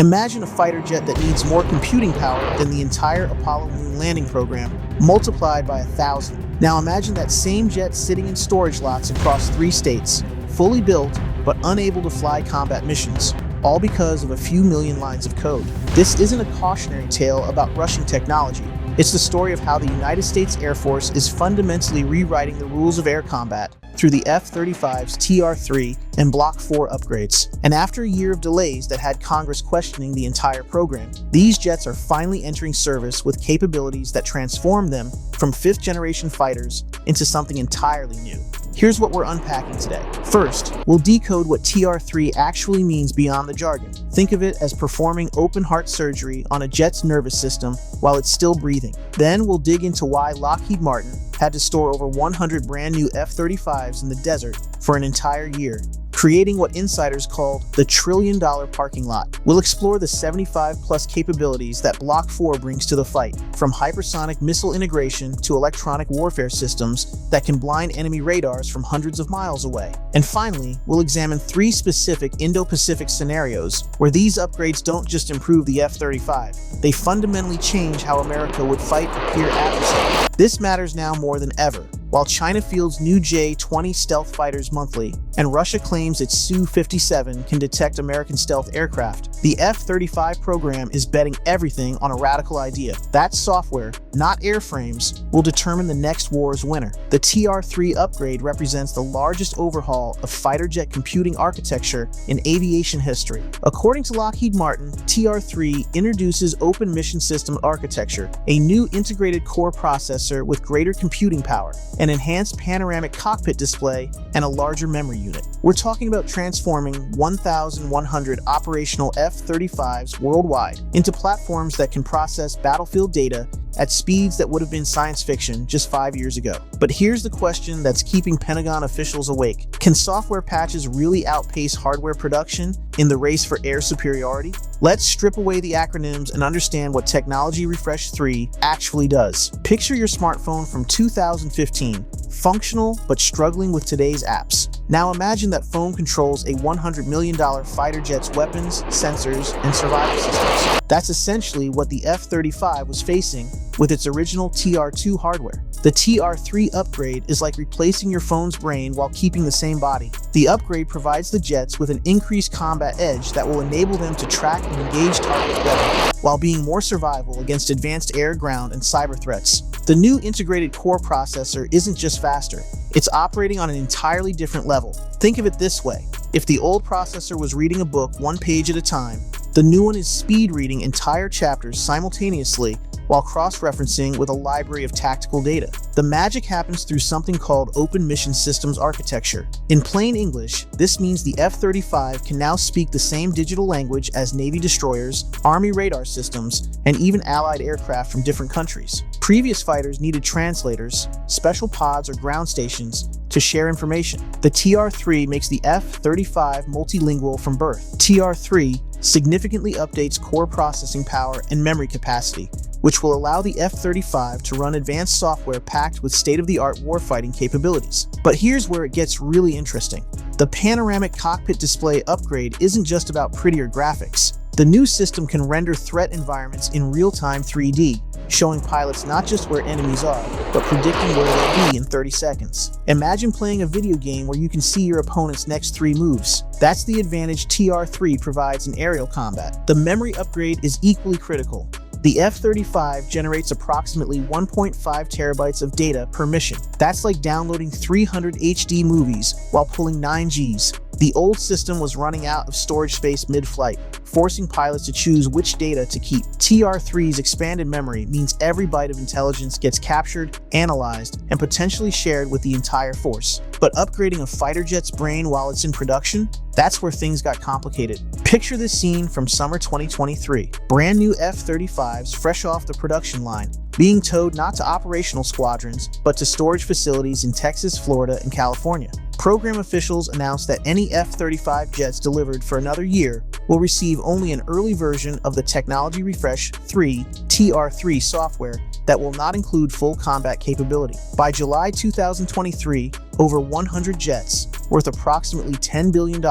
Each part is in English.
Imagine a fighter jet that needs more computing power than the entire Apollo moon landing program, multiplied by 1,000. Now imagine that same jet sitting in storage lots across 3 states, fully built but unable to fly combat missions, all because of a few million lines of code. This isn't a cautionary tale about rushing technology. It's the story of how the United States Air Force is fundamentally rewriting the rules of air combat through the F-35's TR-3 and Block 4 upgrades. And after a year of delays that had Congress questioning the entire program, these jets are finally entering service with capabilities that transform them from 5th-generation fighters into something entirely new. Here's what we're unpacking today. First, we'll decode what TR-3 actually means beyond the jargon. Think of it as performing open-heart surgery on a jet's nervous system while it's still breathing. Then we'll dig into why Lockheed Martin had to store over 100 brand new F-35s in the desert for an entire year, creating what insiders called the trillion-dollar parking lot. We'll explore the 75-plus capabilities that Block 4 brings to the fight, from hypersonic missile integration to electronic warfare systems that can blind enemy radars from hundreds of miles away. And finally, we'll examine 3 specific Indo-Pacific scenarios where these upgrades don't just improve the F-35, they fundamentally change how America would fight a peer adversary. This matters now more than ever. While China fields new J-20 stealth fighters monthly, and Russia claims its Su-57 can detect American stealth aircraft, the F-35 program is betting everything on a radical idea. That software, not airframes, will determine the next war's winner. The TR-3 upgrade represents the largest overhaul of fighter jet computing architecture in aviation history. According to Lockheed Martin, TR-3 introduces Open Mission System architecture, a new integrated core processor with greater computing power, an enhanced panoramic cockpit display, and a larger memory unit. We're talking about transforming 1,100 operational F-35s worldwide into platforms that can process battlefield data at speeds that would have been science fiction just 5 years ago. But here's the question that's keeping Pentagon officials awake. Can software patches really outpace hardware production in the race for air superiority? Let's strip away the acronyms and understand what Technology Refresh 3 actually does. Picture your smartphone from 2015, functional but struggling with today's apps. Now imagine that phone controls a $100 million fighter jet's weapons, sensors, and survival systems. That's essentially what the F-35 was facing with its original TR-2 hardware. The TR-3 upgrade is like replacing your phone's brain while keeping the same body. The upgrade provides the jets with an increased combat edge that will enable them to track and engage targets better, while being more survivable against advanced air, ground, and cyber threats. The new integrated core processor isn't just faster, it's operating on an entirely different level. Think of it this way. If the old processor was reading a book 1 page at a time, the new one is speed reading entire chapters simultaneously while cross-referencing with a library of tactical data. The magic happens through something called Open Mission Systems architecture. In plain English, this means the F-35 can now speak the same digital language as Navy destroyers, Army radar systems, and even allied aircraft from different countries. Previous fighters needed translators, special pods, or ground stations to share information. The TR-3 makes the F-35 multilingual from birth. TR-3 significantly updates core processing power and memory capacity, which will allow the F-35 to run advanced software packed with state-of-the-art warfighting capabilities. But here's where it gets really interesting. The panoramic cockpit display upgrade isn't just about prettier graphics. The new system can render threat environments in real-time 3D, showing pilots not just where enemies are, but predicting where they'll be in 30 seconds. Imagine playing a video game where you can see your opponent's next 3 moves. That's the advantage TR-3 provides in aerial combat. The memory upgrade is equally critical. The F-35 generates approximately 1.5 terabytes of data per mission. That's like downloading 300 HD movies while pulling 9 Gs. The old system was running out of storage space mid-flight, forcing pilots to choose which data to keep. TR-3's expanded memory means every byte of intelligence gets captured, analyzed, and potentially shared with the entire force. But upgrading a fighter jet's brain while it's in production? That's where things got complicated. Picture this scene from summer 2023. Brand new F-35s fresh off the production line, being towed not to operational squadrons, but to storage facilities in Texas, Florida, and California. Program officials announced that any F-35 jets delivered for another year will receive only an early version of the Technology Refresh 3 TR-3 software that will not include full combat capability. By July 2023, over 100 jets, worth approximately $10 billion,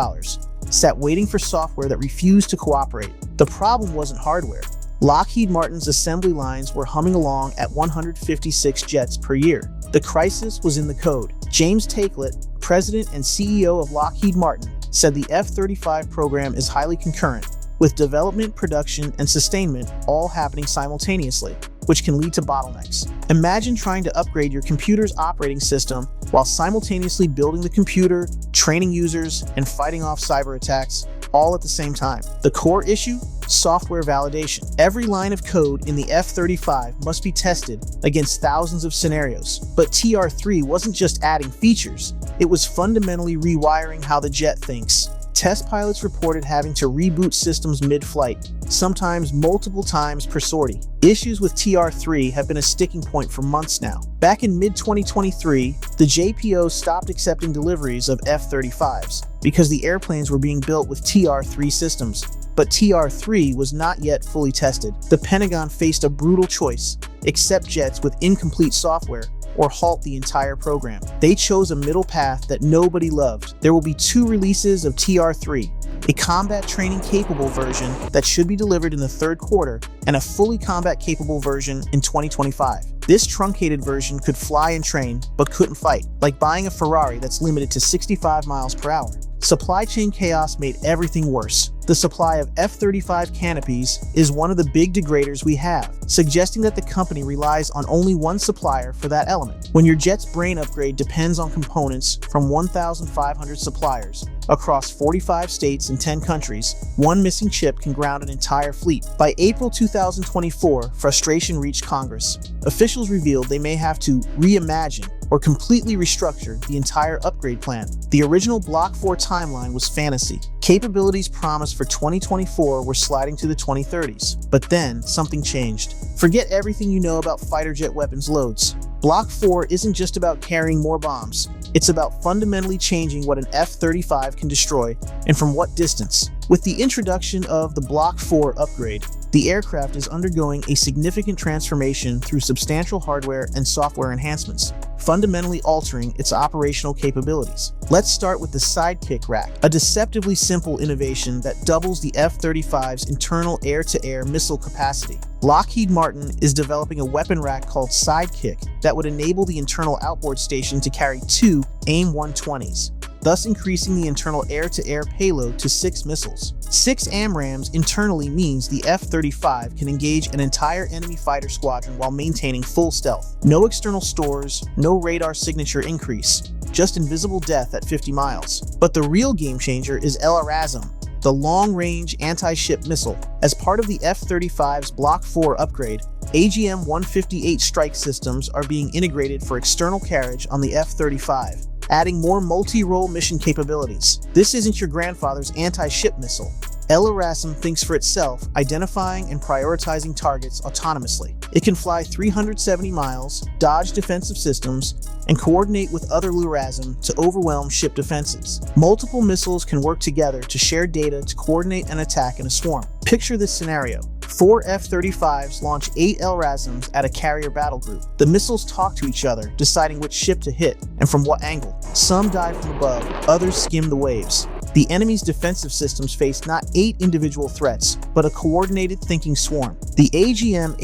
sat waiting for software that refused to cooperate. The problem wasn't hardware. Lockheed Martin's assembly lines were humming along at 156 jets per year. The crisis was in the code. James Taiclet, president and CEO of Lockheed Martin, said the F-35 program is highly concurrent, with development, production, and sustainment all happening simultaneously, which can lead to bottlenecks. Imagine trying to upgrade your computer's operating system while simultaneously building the computer, training users, and fighting off cyber attacks, all at the same time. The core issue? Software validation. Every line of code in the F-35 must be tested against thousands of scenarios. But TR-3 wasn't just adding features, it was fundamentally rewiring how the jet thinks. Test pilots reported having to reboot systems mid-flight, sometimes multiple times per sortie. Issues with TR-3 have been a sticking point for months now. Back in mid-2023, the JPO stopped accepting deliveries of F-35s because the airplanes were being built with TR-3 systems. But TR-3 was not yet fully tested. The Pentagon faced a brutal choice: accept jets with incomplete software or halt the entire program. They chose a middle path that nobody loved. There will be 2 releases of TR-3, a combat training capable version that should be delivered in the third quarter, and a fully combat capable version in 2025. This truncated version could fly and train, but couldn't fight, like buying a Ferrari that's limited to 65 miles per hour. Supply chain chaos made everything worse. The supply of F-35 canopies is one of the big degraders we have, suggesting that the company relies on only one supplier for that element. When your jet's brain upgrade depends on components from 1,500 suppliers across 45 states and 10 countries, one missing chip can ground an entire fleet. By April 2024, frustration reached Congress. Officials revealed they may have to reimagine or completely restructure the entire upgrade plan. The original Block 4 timeline was fantasy. Capabilities promised for 2024 were sliding to the 2030s. But then, something changed. Forget everything you know about fighter jet weapons loads. Block 4 isn't just about carrying more bombs. It's about fundamentally changing what an F-35 can destroy and from what distance. With the introduction of the Block 4 upgrade, the aircraft is undergoing a significant transformation through substantial hardware and software enhancements, fundamentally altering its operational capabilities. Let's start with the Sidekick Rack, a deceptively simple innovation that doubles the F-35's internal air-to-air missile capacity. Lockheed Martin is developing a weapon rack called Sidekick that would enable the internal outboard station to carry 2 AIM-120s, thus increasing the internal air-to-air payload to 6 missiles. 6 AMRAAMs internally means the F-35 can engage an entire enemy fighter squadron while maintaining full stealth. No external stores, no radar signature increase, just invisible death at 50 miles. But the real game changer is LRASM, the long-range anti-ship missile. As part of the F-35's Block 4 upgrade, AGM-158 strike systems are being integrated for external carriage on the F-35, adding more multi-role mission capabilities. This isn't your grandfather's anti-ship missile. LRASM thinks for itself, identifying and prioritizing targets autonomously. It can fly 370 miles, dodge defensive systems, and coordinate with other LRASM to overwhelm ship defenses. Multiple missiles can work together to share data to coordinate an attack in a swarm. Picture this scenario. 4 F-35s launch 8 LRASMs at a carrier battle group. The missiles talk to each other, deciding which ship to hit and from what angle. Some dive from above, others skim the waves. The enemy's defensive systems face not 8 individual threats, but a coordinated thinking swarm. The AARGM-ER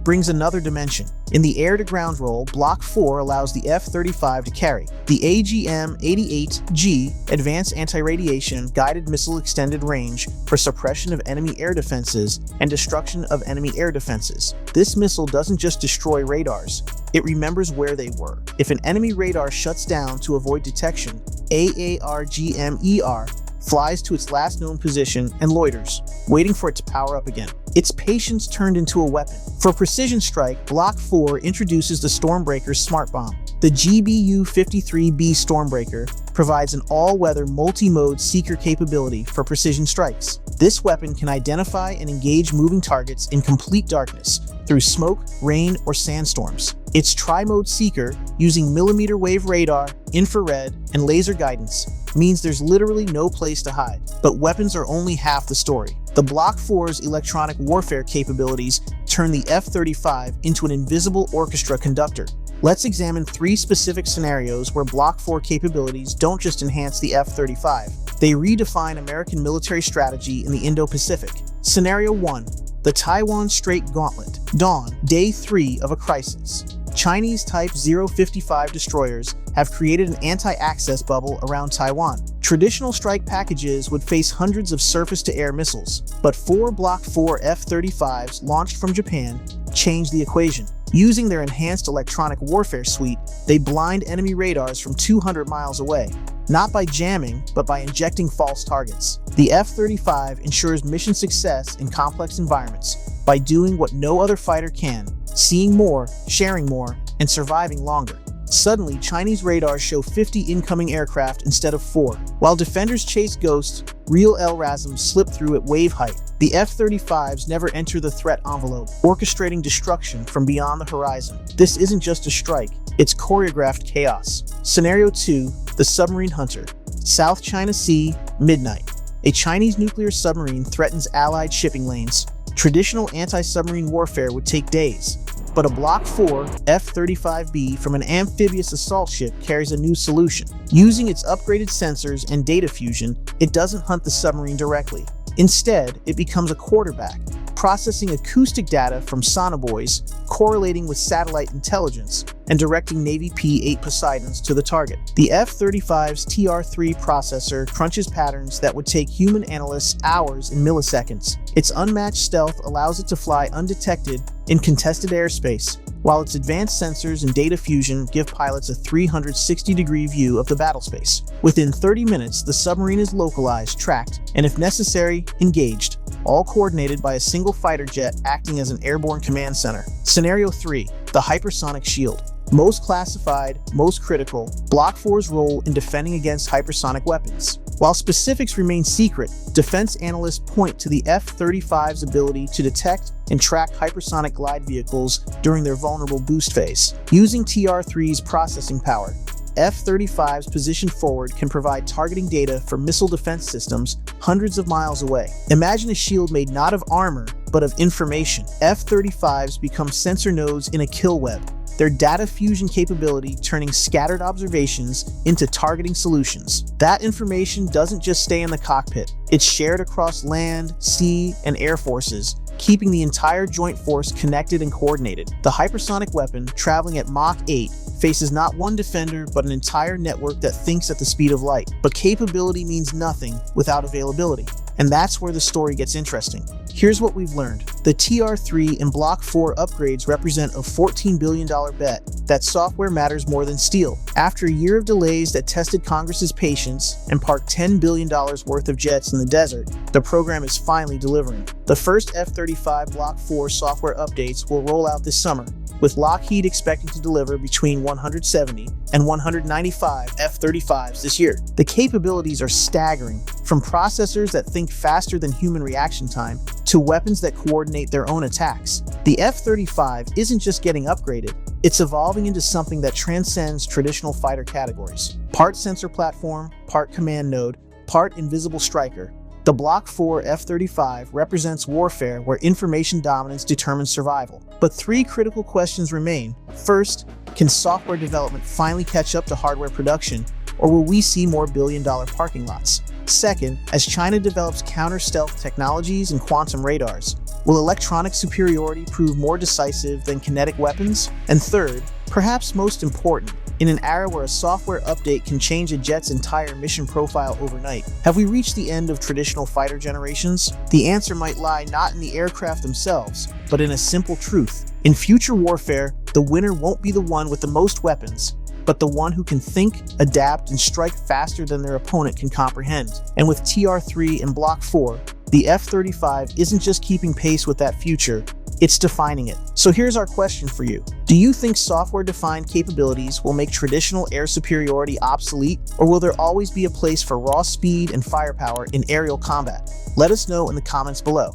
brings another dimension. In the air-to-ground role, Block 4 allows the F-35 to carry the AGM-88G Advanced Anti-Radiation Guided Missile Extended Range for suppression of enemy air defenses and destruction of enemy air defenses. This missile doesn't just destroy radars, it remembers where they were. If an enemy radar shuts down to avoid detection, AARGM-ER flies to its last known position and loiters, waiting for it to power up again. Its patience turned into a weapon. For precision strike, Block 4 introduces the Stormbreaker Smart Bomb. The GBU-53B Stormbreaker provides an all-weather multi-mode seeker capability for precision strikes. This weapon can identify and engage moving targets in complete darkness through smoke, rain, or sandstorms. Its tri-mode seeker, using millimeter wave radar, infrared, and laser guidance, means there's literally no place to hide. But weapons are only half the story. The Block 4's electronic warfare capabilities turn the F-35 into an invisible orchestra conductor. Let's examine 3 specific scenarios where Block 4 capabilities don't just enhance the F-35, they redefine American military strategy in the Indo-Pacific. Scenario 1. The Taiwan Strait Gauntlet. Dawn, day 3 of a crisis. Chinese Type 055 destroyers have created an anti-access bubble around Taiwan. Traditional strike packages would face hundreds of surface-to-air missiles, but 4 Block 4 F-35s launched from Japan changed the equation. Using their enhanced electronic warfare suite, they blind enemy radars from 200 miles away, not by jamming, but by injecting false targets. The F-35 ensures mission success in complex environments by doing what no other fighter can: seeing more, sharing more, and surviving longer. Suddenly, Chinese radars show 50 incoming aircraft instead of 4. While defenders chase ghosts, real LRASMs slip through at wave height. The F-35s never enter the threat envelope, orchestrating destruction from beyond the horizon. This isn't just a strike, it's choreographed chaos. Scenario 2. The Submarine Hunter. South China Sea, midnight. A Chinese nuclear submarine threatens Allied shipping lanes. Traditional anti-submarine warfare would take days, but a Block 4 F-35B from an amphibious assault ship carries a new solution. Using its upgraded sensors and data fusion, it doesn't hunt the submarine directly. Instead, it becomes a quarterback, processing acoustic data from sonobuoys, correlating with satellite intelligence, and directing Navy P-8 Poseidons to the target. The F-35's TR-3 processor crunches patterns that would take human analysts hours in milliseconds. Its unmatched stealth allows it to fly undetected in contested airspace, while its advanced sensors and data fusion give pilots a 360-degree view of the battlespace. Within 30 minutes, the submarine is localized, tracked, and if necessary, engaged, all coordinated by a single fighter jet acting as an airborne command center. Scenario 3. The Hypersonic Shield. Most classified, most critical, Block 4's role in defending against hypersonic weapons. While specifics remain secret, defense analysts point to the F-35's ability to detect and track hypersonic glide vehicles during their vulnerable boost phase. Using TR-3's processing power, F-35's position forward can provide targeting data for missile defense systems hundreds of miles away. Imagine a shield made not of armor, but of information. F-35s become sensor nodes in a kill web, their data fusion capability turning scattered observations into targeting solutions. That information doesn't just stay in the cockpit, it's shared across land, sea, and air forces, keeping the entire joint force connected and coordinated. The hypersonic weapon, traveling at Mach 8, faces not one defender, but an entire network that thinks at the speed of light. But capability means nothing without availability. And that's where the story gets interesting. Here's what we've learned. The TR-3 and Block 4 upgrades represent a $14 billion bet that software matters more than steel. After a year of delays that tested Congress's patience and parked $10 billion worth of jets in the desert, the program is finally delivering. The first F-35 Block 4 software updates will roll out this summer, with Lockheed expecting to deliver between 170 and 195 F-35s this year. The capabilities are staggering, from processors that think faster than human reaction time to weapons that coordinate their own attacks. The F-35 isn't just getting upgraded, it's evolving into something that transcends traditional fighter categories. Part sensor platform, part command node, part invisible striker. The Block 4 F-35 represents warfare where information dominance determines survival. But 3 critical questions remain. First, can software development finally catch up to hardware production, or will we see more billion-dollar parking lots? Second, as China develops counter-stealth technologies and quantum radars, will electronic superiority prove more decisive than kinetic weapons? And third, perhaps most important, in an era where a software update can change a jet's entire mission profile overnight, have we reached the end of traditional fighter generations? The answer might lie not in the aircraft themselves, but in a simple truth. In future warfare, the winner won't be the one with the most weapons, but the one who can think, adapt, and strike faster than their opponent can comprehend. And with TR-3 and Block 4, the F-35 isn't just keeping pace with that future, it's defining it. So here's our question for you. Do you think software-defined capabilities will make traditional air superiority obsolete, or will there always be a place for raw speed and firepower in aerial combat? Let us know in the comments below.